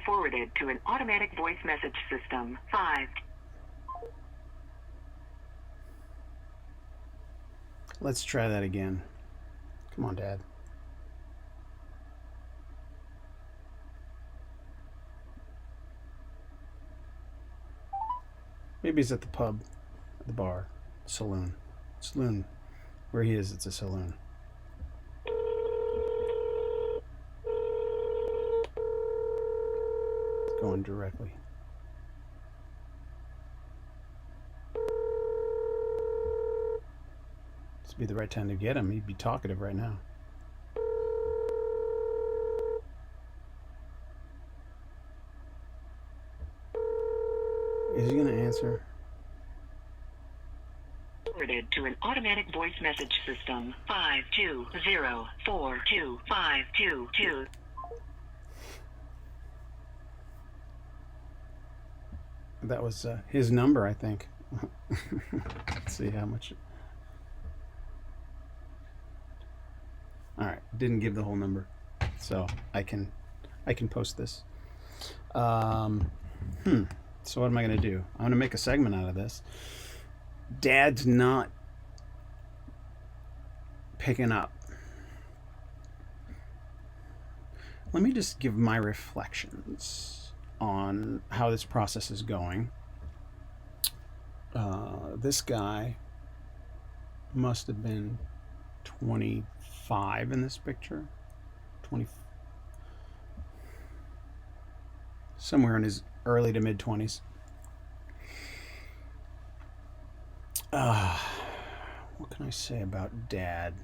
forwarded to an automatic voice message system. 5. Let's try that again. Come on, Dad. Maybe he's at the pub, the bar, saloon. Saloon. Where he is, it's a saloon. It's going directly. This would be the right time to get him. He'd be talkative right now. Is he going to answer? Forwarded to an automatic voice message system. 520425222. That was his number, I think. Let's see how much. All right, didn't give the whole number, so I can post this. So what am I going to do? I'm going to make a segment out of this. Dad's not picking up. Let me just give my reflections on how this process is going. This guy must have been 25 in this picture. 20, somewhere in his early to mid 20s. What can I say about Dad?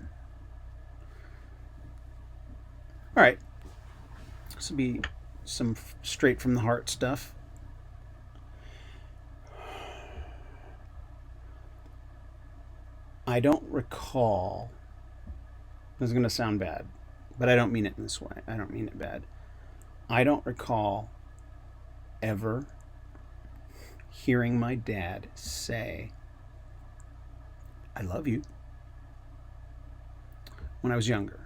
All right, this will be some straight from the heart stuff. I don't recall. This is going to sound bad, but I don't mean it in this way. I don't mean it bad. I don't recall ever hearing my dad say, "I love you," when I was younger.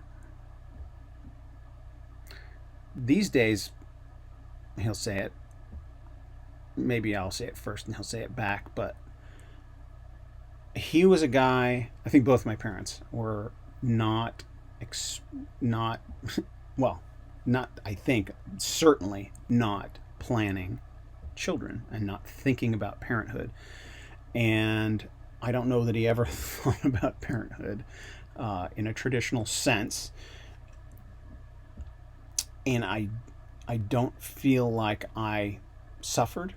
These days, he'll say it. Maybe I'll say it first and he'll say it back, but he was a guy, I think both my parents were not, certainly not planning children and not thinking about parenthood. And I don't know that he ever thought about parenthood in a traditional sense. And I don't feel like I suffered.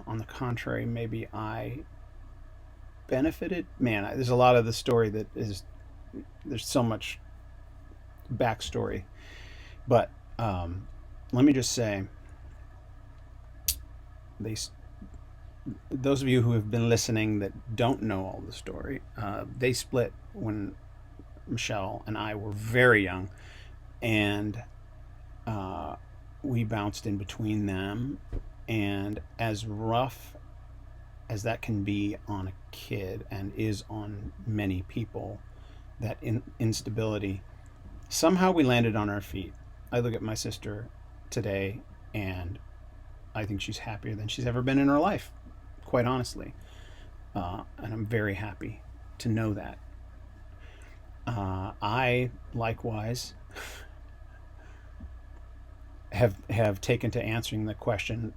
On the contrary, maybe I benefited. Man, there's a lot of the story that is, there's so much backstory. But let me just say, those of you who have been listening that don't know all the story, they split when Michelle and I were very young, and we bounced in between them. And as rough as that can be on a kid and is on many people, that instability, somehow we landed on our feet. I look at my sister today and I think she's happier than she's ever been in her life, quite honestly. And I'm very happy to know that. I likewise have taken to answering that question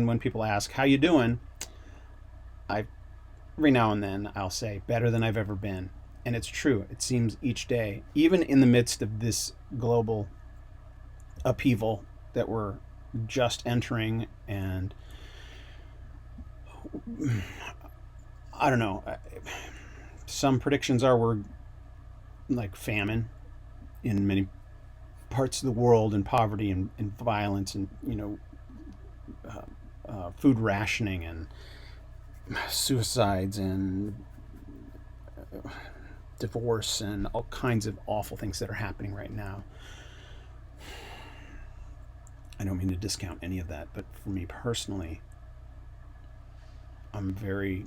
when people ask, "How you doing?" Every now and then I'll say, "Better than I've ever been." And it's true. It seems each day, even in the midst of this global upheaval that we're just entering, and I don't know, some predictions are we're like famine in many parts of the world, and poverty and violence, and food rationing and suicides and divorce and all kinds of awful things that are happening right now. I don't mean to discount any of that, but for me personally, I'm very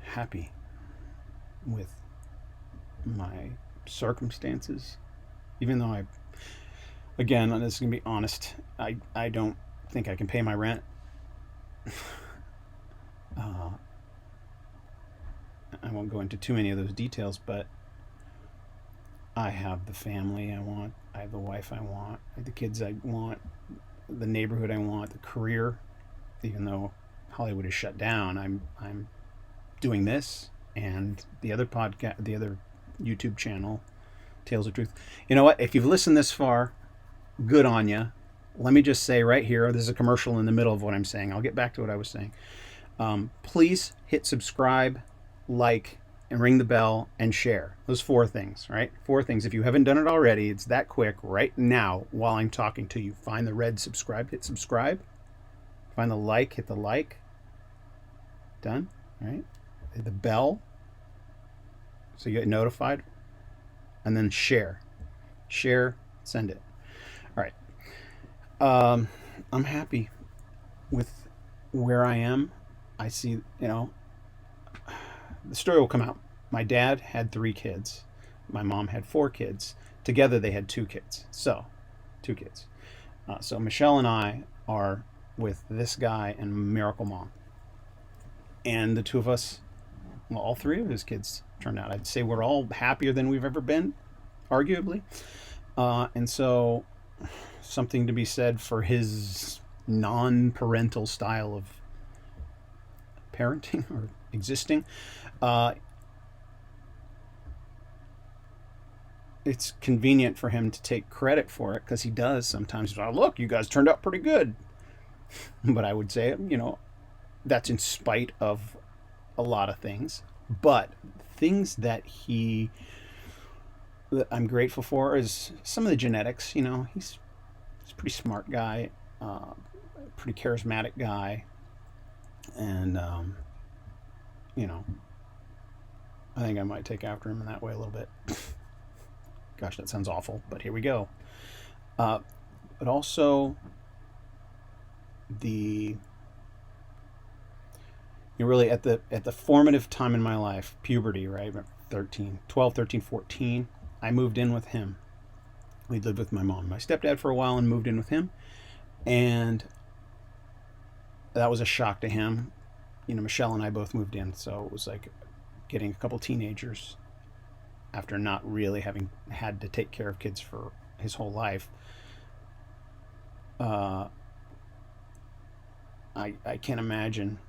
happy with my circumstances Even though again, this is gonna be honest, I don't think I can pay my rent. uh, I won't go into too many of those details, but I have the family I want, I have the wife I want, I have the kids I want, the neighborhood I want, the career. Even though Hollywood is shut down, I'm doing this and the other podcast, the other YouTube channel, Tales of Truth. You know what? If you've listened this far, good on you. Let me just say right here, this is a commercial in the middle of what I'm saying. I'll get back to what I was saying. Please hit subscribe, like, and ring the bell and share. Those 4 things, right? 4 things. If you haven't done it already, it's that quick right now while I'm talking to you. Find the red subscribe, hit subscribe. Find the like, hit the like. Done, right? Hit the bell so you get notified. And then share. Share, send it. All right. I'm happy with where I am. I see, the story will come out. My dad had 3 kids. My mom had 4 kids. Together they had 2 kids. So, 2 kids. So Michelle and I are with this guy and Miracle Mom. And the 2 of us, well, all 3 of his kids turned out. I'd say we're all happier than we've ever been, arguably. And so, something to be said for his non-parental style of parenting or existing. It's convenient for him to take credit for it because he does sometimes. Oh, look, you guys turned out pretty good. But I would say, that's in spite of a lot of things. But things that I'm grateful for is some of the genetics. He's a pretty smart guy, pretty charismatic guy, and I think I might take after him in that way a little bit. Gosh, that sounds awful, but here we go. But also really at the formative time in my life, puberty, right? 12, 13, 14, I moved in with him. We lived with my mom and my stepdad for a while and moved in with him. And that was a shock to him. Michelle and I both moved in, so it was like getting a couple teenagers after not really having had to take care of kids for his whole life. I can't imagine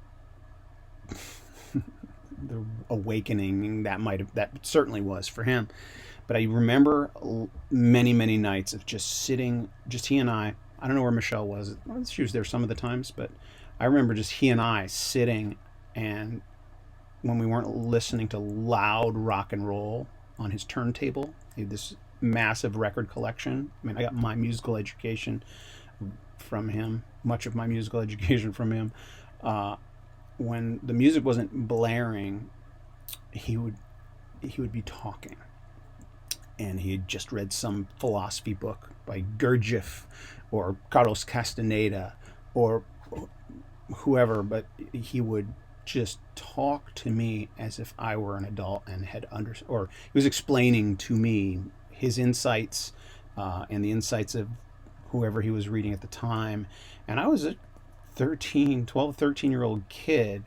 the awakening that certainly was for him. But I remember many, many nights of just sitting, just he and I don't know where Michelle was. Well, she was there some of the times, but I remember just he and I sitting, and when we weren't listening to loud rock and roll on his turntable, he had this massive record collection. I mean, I got my musical education from him, much of my musical education from him. When the music wasn't blaring, he would be talking, and he had just read some philosophy book by Gurdjieff or Carlos Castaneda or whoever, but he would just talk to me as if I were an adult and or he was explaining to me his insights and the insights of whoever he was reading at the time. And I was a 12, 13-year-old kid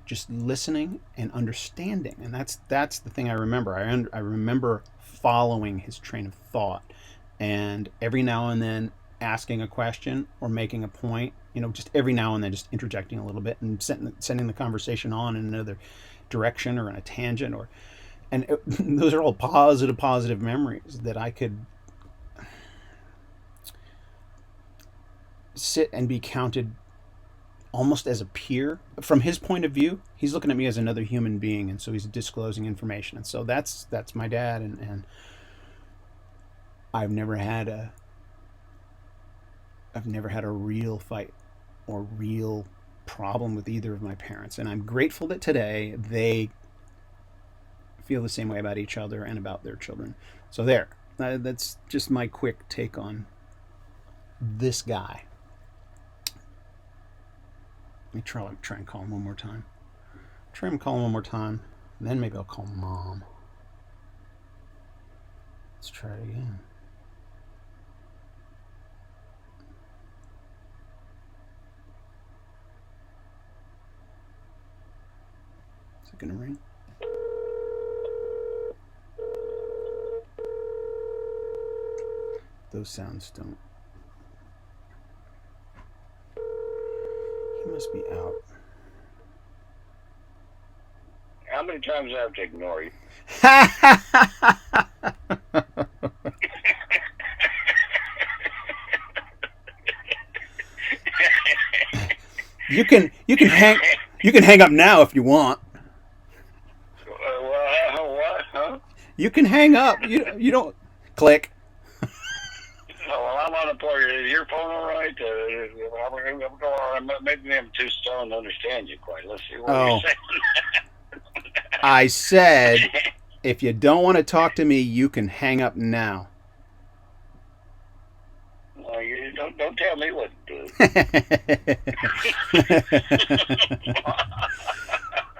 just listening and understanding. And that's the thing I remember. I remember following his train of thought, and every now and then asking a question or making a point, just every now and then just interjecting a little bit and sending the conversation on in another direction or in a tangent, those are all positive memories that I could sit and be counted almost as a peer. From his point of view, he's looking at me as another human being, and so he's disclosing information. And so that's my dad, and I've never had a real fight or real problem with either of my parents, and I'm grateful that today they feel the same way about each other and about their children. So that's just my quick take on this guy. Let me try and call him one more time. Try and call him one more time, and then maybe I'll call Mom. Let's try it again. Is it going to ring? Those sounds don't. He must be out. How many times do I have to ignore you? You can hang up now if you want. What? Huh? You can hang up. You don't click. Well, I'm on the part. Is your phone all right? Maybe I'm too stoned to understand you quite. Let's see what you're saying. I said, if you don't want to talk to me, you can hang up now. Well, you don't tell me what to do.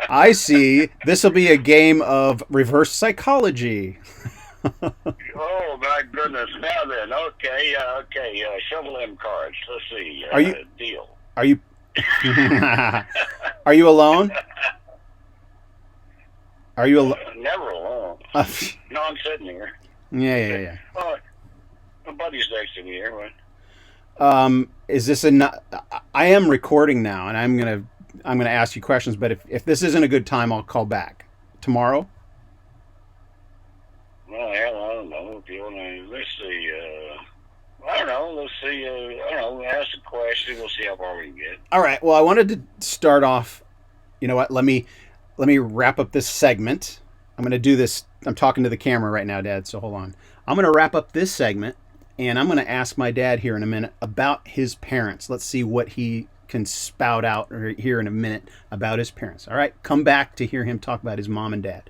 I see. This will be a game of reverse psychology. Oh my goodness! Now then, okay. Shovel them cards. Let's see. Are you deal? Are you? Are you alone? Are you alone? Never alone. No, I'm sitting here. Yeah. Oh, my buddy's next to me here. What? Is this I am recording now, and I'm gonna ask you questions. But if this isn't a good time, I'll call back tomorrow. Well, hell, I don't know. If you want to, let's see. I don't know. Let's see. I don't know. Ask a question. We'll see how far we can get. All right. Well, I wanted to start off. You know what? Let me wrap up this segment. I'm going to do this. I'm talking to the camera right now, Dad. So hold on. I'm going to wrap up this segment, and I'm going to ask my dad here in a minute about his parents. Let's see what he can spout out here in a minute about his parents. All right. Come back to hear him talk about his mom and dad.